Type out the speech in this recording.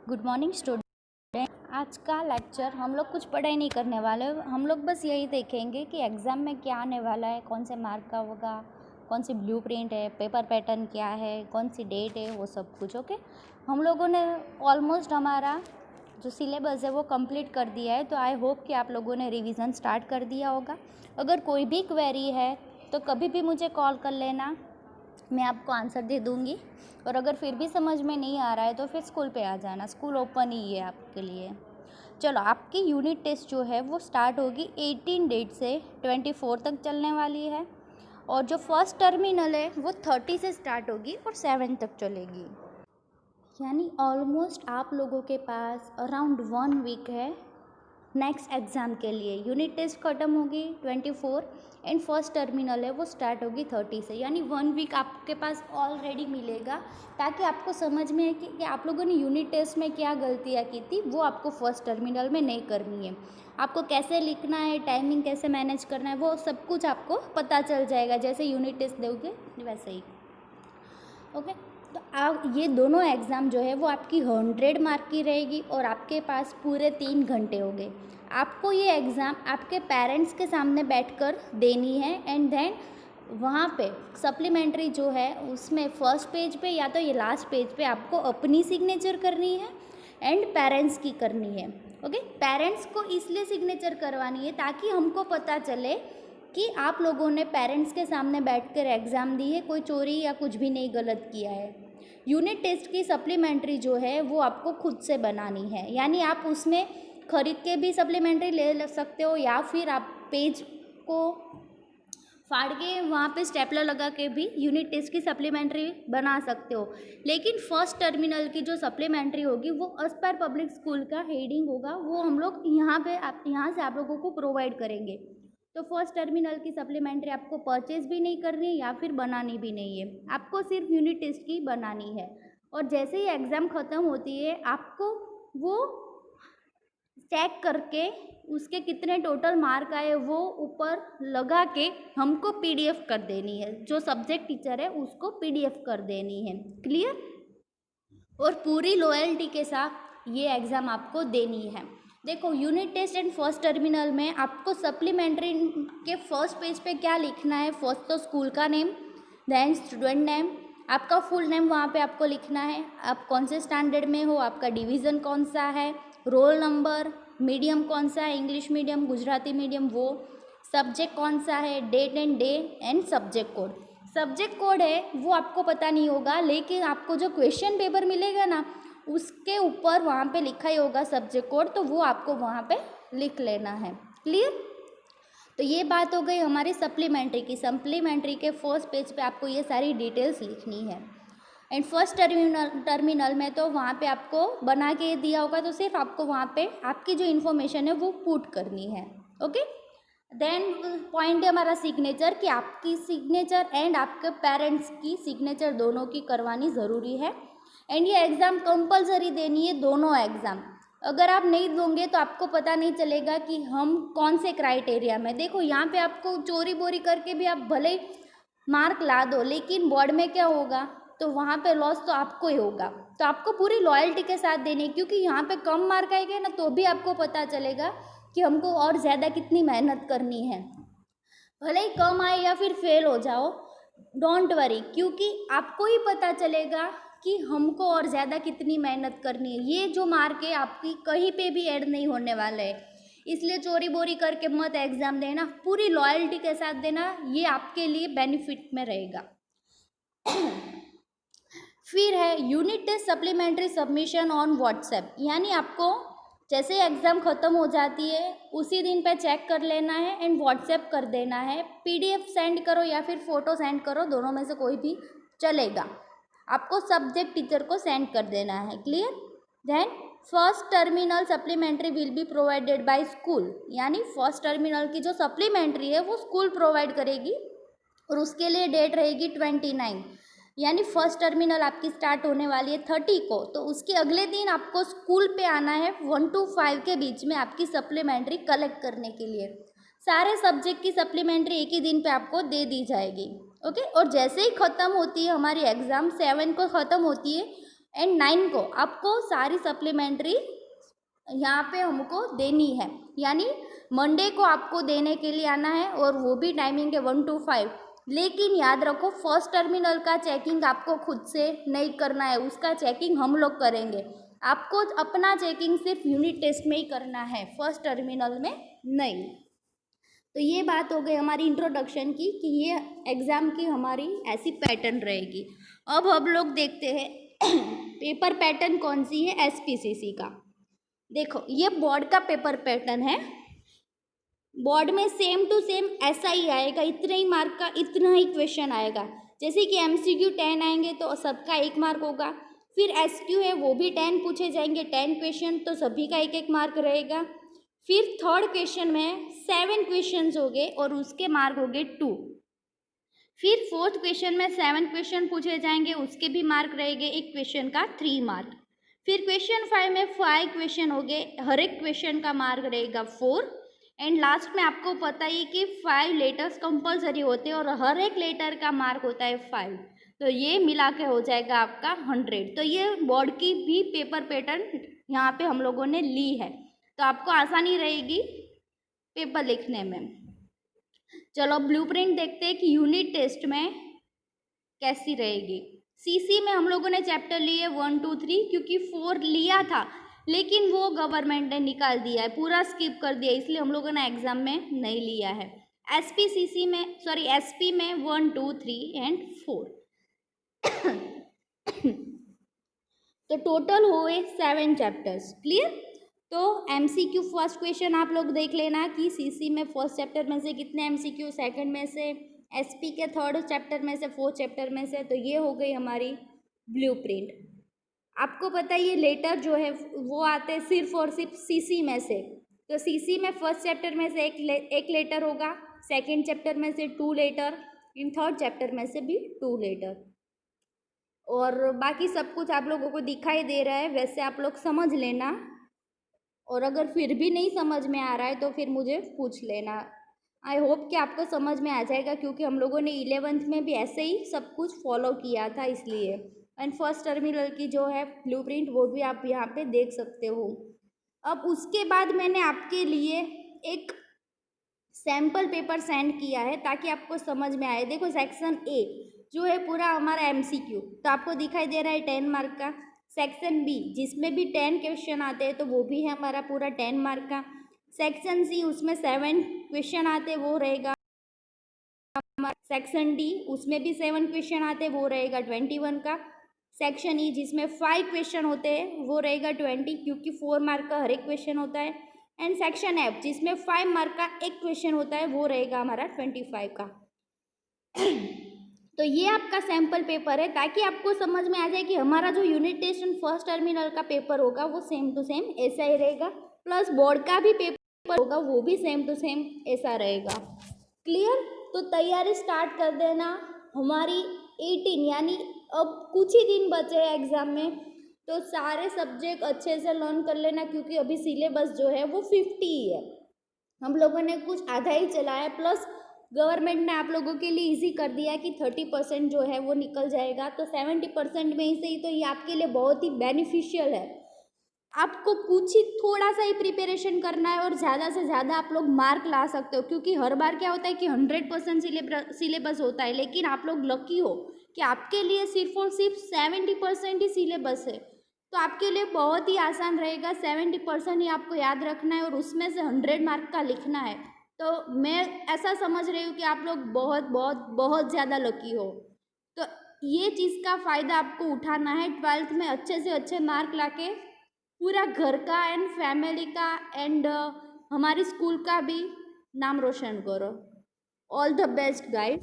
Good morning student. आज का lecture हम लोग कुछ पढ़ाई नहीं करने वाले, हम लोग बस यही देखेंगे कि एग्ज़ाम में क्या आने वाला है, कौन से मार्क का होगा, कौन सी ब्लूप्रिंट है, पेपर पैटर्न क्या है, कौन सी डेट है, वो सब कुछ। ओके, हम लोगों ने ऑलमोस्ट हमारा जो सिलेबस है वो कंप्लीट कर दिया है, तो आई होप कि आप लोगों ने रिवीजन स्टार्ट कर दिया होगा। अगर कोई भी क्वेरी है तो कभी भी मुझे कॉल कर लेना, मैं आपको आंसर दे दूँगी। और अगर फिर भी समझ में नहीं आ रहा है तो फिर स्कूल पे आ जाना, स्कूल ओपन ही है आपके लिए। चलो, आपकी यूनिट टेस्ट जो है वो स्टार्ट होगी 18 डेट से 24 तक चलने वाली है, और जो फर्स्ट टर्मिनल है वो 30 से स्टार्ट होगी और 7 तक चलेगी। यानी ऑलमोस्ट आप लोगों के पास अराउंड 1 वीक है नेक्स्ट एग्ज़ाम के लिए। यूनिट टेस्ट ख़त्म होगी 24 एंड फर्स्ट टर्मिनल है वो स्टार्ट होगी 30 से, यानी 1 वीक आपके पास ऑलरेडी मिलेगा, ताकि आपको समझ में आए कि आप लोगों ने यूनिट टेस्ट में क्या गलतियाँ की थी, वो आपको फर्स्ट टर्मिनल में नहीं करनी है। आपको कैसे लिखना है, टाइमिंग कैसे मैनेज करना है, वो सब कुछ आपको पता चल जाएगा जैसे यूनिट टेस्ट दोगे वैसे ही। ओके, तो आप ये दोनों एग्ज़ाम जो है वो आपकी 100 मार्क की रहेगी और आपके पास पूरे 3 घंटे हो गए। आपको ये एग्ज़ाम आपके पेरेंट्स के सामने बैठकर देनी है, एंड देन वहाँ पे सप्लीमेंट्री जो है उसमें फर्स्ट पेज पे या तो ये लास्ट पेज पे आपको अपनी सिग्नेचर करनी है एंड पेरेंट्स की करनी है। ओके, पेरेंट्स को इसलिए सिग्नेचर करवानी है ताकि हमको पता चले कि आप लोगों ने पेरेंट्स के सामने बैठकर एग्ज़ाम दी है, कोई चोरी या कुछ भी नहीं गलत किया है। यूनिट टेस्ट की सप्लीमेंट्री जो है वो आपको खुद से बनानी है, यानी आप उसमें ख़रीद के भी सप्लीमेंट्री ले सकते हो, या फिर आप पेज को फाड़ के वहाँ पे स्टेपलर लगा के भी यूनिट टेस्ट की सप्लीमेंट्री बना सकते हो। लेकिन फर्स्ट टर्मिनल की जो सप्लीमेंट्री होगी वो एज पर पब्लिक स्कूल का हेडिंग होगा, वो हम लोग यहाँ से आप लोगों को प्रोवाइड करेंगे। तो फर्स्ट टर्मिनल की सप्लीमेंट्री आपको परचेज भी नहीं करनी है या फिर बनानी भी नहीं है, आपको सिर्फ यूनिट टेस्ट की बनानी है। और जैसे ही एग्ज़ाम ख़त्म होती है आपको वो चेक करके उसके कितने टोटल मार्क आए वो ऊपर लगा के हमको पीडीएफ कर देनी है, जो सब्जेक्ट टीचर है उसको पीडीएफ कर देनी है। क्लियर? और पूरी लॉयल्टी के साथ ये एग्ज़ाम आपको देनी है। देखो, unit test and first terminal में आपको सप्लीमेंट्री के फर्स्ट पेज पे क्या लिखना है, फर्स्ट तो स्कूल का नेम, देन स्टूडेंट नेम, आपका फुल नेम वहाँ पे आपको लिखना है, आप कौन से स्टैंडर्ड में हो, आपका डिवीज़न कौन सा है, रोल नंबर, मीडियम कौन सा है, इंग्लिश मीडियम, गुजराती मीडियम, वो सब्जेक्ट कौन सा है, date and day and subject code. Subject code है वो आपको पता नहीं होगा, लेकिन आपको जो क्वेश्चन पेपर मिलेगा ना उसके ऊपर वहाँ पे लिखा ही होगा सब्जेक्ट कोड, तो वो आपको वहाँ पे लिख लेना है। क्लियर? तो ये बात हो गई हमारी सप्लीमेंट्री की। सप्लीमेंट्री के फर्स्ट पेज पे आपको ये सारी डिटेल्स लिखनी है। एंड फर्स्ट टर्मिनल में तो वहाँ पे आपको बना के दिया होगा, तो सिर्फ आपको वहाँ पे आपकी जो इन्फॉर्मेशन है वो पुट करनी है। ओके, देन पॉइंट है हमारा सिग्नेचर, कि आपकी सिग्नेचर एंड आपके पेरेंट्स की सिग्नेचर दोनों की करवानी ज़रूरी है। एंड ये एग्ज़ाम कंपलसरी देनी है, दोनों एग्ज़ाम। अगर आप नहीं दोगे तो आपको पता नहीं चलेगा कि हम कौन से क्राइटेरिया में। देखो, यहाँ पे आपको चोरी बोरी करके भी आप भले ही मार्क ला दो, लेकिन बोर्ड में क्या होगा, तो वहाँ पे लॉस तो आपको ही होगा। तो आपको पूरी लॉयल्टी के साथ देनी है, क्योंकि यहाँ पे कम मार्क आएंगे ना तो भी आपको पता चलेगा कि हमको और ज़्यादा कितनी मेहनत करनी है। भले ही कम आए या फिर फेल हो जाओ, डोंट वरी, क्योंकि आपको ही पता चलेगा कि हमको और ज़्यादा कितनी मेहनत करनी है। ये जो मार्क है आपकी कहीं पे भी ऐड नहीं होने वाला है, इसलिए चोरी बोरी करके मत एग्ज़ाम देना, पूरी लॉयल्टी के साथ देना, ये आपके लिए बेनिफिट में रहेगा। फिर है unit test supplementary submission on WhatsApp, यानी आपको जैसे एग्ज़ाम ख़त्म हो जाती है उसी दिन पे चेक कर लेना है एंड व्हाट्सएप कर देना है। पीडीएफ सेंड करो या फिर फ़ोटो सेंड करो, दोनों में से कोई भी चलेगा, आपको सब्जेक्ट टीचर को सेंड कर देना है। Clear? Then first terminal supplementary will be provided by school, यानी फर्स्ट टर्मिनल की जो सप्लीमेंट्री है वो स्कूल प्रोवाइड करेगी, और उसके लिए डेट रहेगी 29, यानी फर्स्ट टर्मिनल आपकी स्टार्ट होने वाली है 30 को, तो उसके अगले दिन आपको स्कूल पे आना है 1 to 5 के बीच में आपकी सप्लीमेंट्री कलेक्ट करने के लिए। सारे सब्जेक्ट की सप्लीमेंट्री एक ही दिन पे आपको दे दी जाएगी। ओके, और जैसे ही ख़त्म होती है हमारी एग्ज़ाम 7 को ख़त्म होती है, एंड 9 को आपको सारी सप्लीमेंट्री यहाँ पे हमको देनी है, यानी मंडे को आपको देने के लिए आना है और वो भी टाइमिंग है 1 to 5। लेकिन याद रखो फर्स्ट टर्मिनल का चेकिंग आपको खुद से नहीं करना है, उसका चेकिंग हम लोग करेंगे। आपको अपना चेकिंग सिर्फ यूनिट टेस्ट में ही करना है, फर्स्ट टर्मिनल में नहीं। तो ये बात हो गई हमारी इंट्रोडक्शन की कि ये एग्ज़ाम की हमारी ऐसी पैटर्न रहेगी। अब हम लोग देखते हैं पेपर पैटर्न कौन सी है एसपीसीसी का। देखो ये बोर्ड का पेपर पैटर्न है, बोर्ड में सेम टू सेम ऐसा ही आएगा, इतने ही मार्क का इतना ही क्वेश्चन आएगा। जैसे कि एमसीक्यू 10 आएंगे तो सबका 1 मार्क होगा, फिर एसक्यू है वो भी 10 पूछे जाएंगे, 10 क्वेश्चन तो सभी का 1-1 मार्क रहेगा। फिर थर्ड क्वेश्चन में 7 क्वेश्चन हो गए और उसके मार्क हो गए 2। फिर फोर्थ क्वेश्चन में 7 क्वेश्चन पूछे जाएंगे, उसके भी मार्क रहेंगे, एक क्वेश्चन का 3 मार्क। फिर क्वेश्चन 5 में 5 क्वेश्चन हो गए, हर एक क्वेश्चन का मार्क रहेगा 4। एंड लास्ट में आपको पता ही कि 5 लेटर्स कंपलसरी होते हैं और हर एक लेटर का मार्क होता है 5, तो ये मिला के हो जाएगा आपका 100। तो ये बोर्ड की भी पेपर पैटर्न यहाँ पे हम लोगों ने ली है, तो आपको आसानी रहेगी पेपर लिखने में। चलो ब्लूप्रिंट देखते हैं कि यूनिट टेस्ट में कैसी रहेगी। सीसी में हम लोगों ने चैप्टर लिए 1, 2, 3, क्योंकि 4 लिया था लेकिन वो गवर्नमेंट ने निकाल दिया है, पूरा स्किप कर दिया, इसलिए हम लोगों ने एग्जाम में नहीं लिया है। एसपी में 1, 2, 3 एंड 4 तो टोटल हुए 7 चैप्टर्स। क्लियर? तो एमसीक्यू फर्स्ट क्वेश्चन आप लोग देख लेना कि सीसी में फर्स्ट चैप्टर में से कितने एमसीक्यू, सेकंड में से, एसपी के थर्ड चैप्टर में से, फोर्थ चैप्टर में से। तो ये हो गई हमारी ब्लूप्रिंट। आपको पता है ये लेटर जो है वो आते हैं सिर्फ और सिर्फ सीसी में से। तो सीसी में फर्स्ट चैप्टर में से एक लेटर होगा, सेकेंड चैप्टर में से 2 लेटर, इन थर्ड चैप्टर में से भी 2 लेटर, और बाकी सब कुछ आप लोगों को दिखाई दे रहा है, वैसे आप लोग समझ लेना। और अगर फिर भी नहीं समझ में आ रहा है तो फिर मुझे पूछ लेना। आई होप कि आपको समझ में आ जाएगा, क्योंकि हम लोगों ने 11th में भी ऐसे ही सब कुछ फॉलो किया था इसलिए। एंड फर्स्ट टर्मिनल की जो है ब्लूप्रिंट वो भी आप यहाँ पे देख सकते हो। अब उसके बाद मैंने आपके लिए एक सैम्पल पेपर सेंड किया है ताकि आपको समझ में आए। देखो सेक्शन ए जो है पूरा हमारा एमसीक्यू, तो आपको दिखाई दे रहा है 10 मार्क का। सेक्शन बी जिसमें भी 10 क्वेश्चन आते हैं तो वो भी है हमारा पूरा 10 मार्क का। सेक्शन सी उसमें 7 क्वेश्चन आते हैं, वो रहेगा। सेक्शन डी उसमें भी 7 क्वेश्चन आते हैं, वो रहेगा 21 का। सेक्शन ई जिसमें 5 क्वेश्चन होते हैं वो रहेगा 20, क्योंकि 4 मार्क का हर एक क्वेश्चन होता है। एंड सेक्शन एफ जिसमें 5 मार्क का एक क्वेश्चन होता है वो रहेगा हमारा 25 का। तो ये आपका सैम्पल पेपर है ताकि आपको समझ में आ जाए कि हमारा जो यूनिट टेस्ट फर्स्ट टर्मिनल का पेपर होगा वो सेम टू सेम ऐसा ही रहेगा, प्लस बोर्ड का भी पेपर होगा वो भी सेम टू सेम ऐसा रहेगा। क्लियर? तो तैयारी स्टार्ट कर देना। हमारी 18 यानी अब कुछ ही दिन बचे हैं एग्ज़ाम में, तो सारे सब्जेक्ट अच्छे से लर्न कर लेना, क्योंकि अभी सिलेबस जो है वो 50 ही है, हम लोगों ने कुछ आधा ही चला है। प्लस गवर्नमेंट ने आप लोगों के लिए इजी कर दिया कि 30% जो है वो निकल जाएगा, तो 70% में से ही, तो ये आपके लिए बहुत ही बेनिफिशियल है। आपको कुछ ही थोड़ा सा ही प्रिपरेशन करना है और ज़्यादा से ज़्यादा आप लोग मार्क ला सकते हो, क्योंकि हर बार क्या होता है कि 100% सिलेबस होता है, लेकिन आप लोग लकी हो कि आपके लिए सिर्फ और सिर्फ 70% ही सिलेबस है, तो आपके लिए बहुत ही आसान रहेगा। 70% ही आपको याद रखना है और उसमें से 100 मार्क का लिखना है। तो मैं ऐसा समझ रही हूँ कि आप लोग बहुत बहुत बहुत ज़्यादा लकी हो। तो ये चीज़ का फ़ायदा आपको उठाना है, 12th में अच्छे से अच्छे मार्क लाके पूरा घर का एंड फैमिली का एंड हमारी स्कूल का भी नाम रोशन करो। All the best guys.